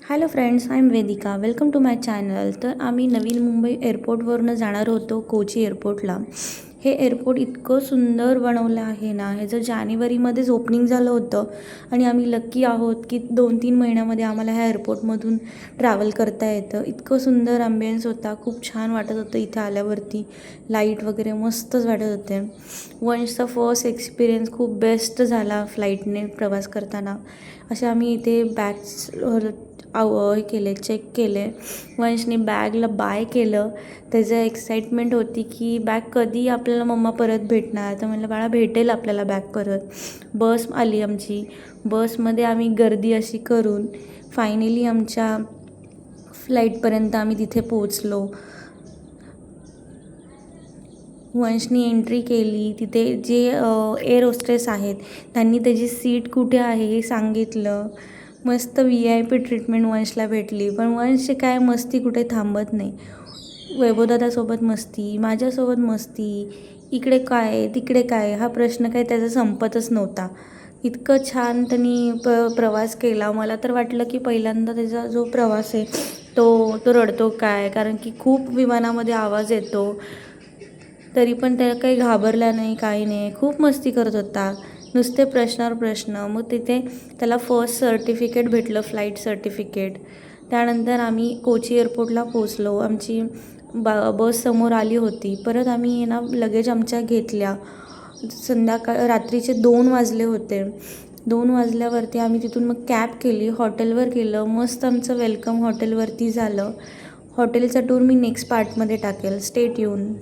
Hello friends, I am Vedika. Welcome to my channel. तर आम्ही नवीन मुंबई एअरपोर्टवरून जाणार होतो कोची एअरपोर्टला. हे एअरपोर्ट इतकं सुंदर बनवलं आहे ना. ह्याचं जानेवारीमध्येच ओपनिंग झालं होतं आणि आम्ही लक्की आहोत की 2-3 महिन्यामध्ये आम्हाला ह्या एअरपोर्टमधून ट्रॅव्हल करता येतं. इतकं सुंदर ॲम्बियन्स होता, खूप छान वाटत होतं इथं आल्यावरती. लाईट वगैरे मस्तच वाटत होते. वन्सचा फर्स्ट एक्सपिरियन्स खूप बेस्ट झाला फ्लाईटने प्रवास करताना. असे आम्ही इथे बॅग्स हे केले, चेक केले. वंशने बॅगला बाय केलं. त्याचं एक्साइटमेंट होती की बॅग कधी आपल्याला मम्मा परत भेटणार. तर म्हटलं बाळा भेटेल आपल्याला बॅग परत. बस आली आमची. बसमध्ये आम्ही गर्दी अशी करून फायनली आमच्या फ्लाईटपर्यंत आम्ही तिथे पोचलो. वंशनी एंट्री केली. तिथे जे एअर होस्टेस आहेत त्यांनी त्याची सीट कुठे आहे हे सांगितलं. मस्त VIP ट्रीटमेंट वंशला भेटली. पण वंशचे काय मस्ती कुठे थांबत नाही. वैभवदादासोबत मस्ती, माझ्यासोबत मस्ती, इकडे काय तिकडे काय हा प्रश्न काय त्याचा संपतच नव्हता. इतकं छान त्यांनी प्रवास केला. मला तर वाटलं की पहिल्यांदा त्याचा जो प्रवास आहे तो रडतो काय, कारण की खूप विमानामध्ये आवाज येतो. तरी पण त्याला काही घाबरला नाही, काही नाही. खूप मस्ती करत होता. नुसते प्रश्नावर प्रश्न. मग तिथे त्याला फर्स्ट सर्टिफिकेट भेटलं, फ्लाईट सर्टिफिकेट. त्यानंतर आम्ही कोची एअरपोर्टला पोचलो. आमची बस समोर आली होती. परत आम्ही लगेज आमच्या घेतल्या. रात्रीचे 2 वाजले होते. 2 वाजल्यावरती आम्ही तिथून मग कॅब केली, हॉटेलवर गेलं. मस्त आमचं वेलकम हॉटेलवरती झालं. हॉटेलचा टूर मी नेक्स्ट पार्टमध्ये टाकेल. Stay tune.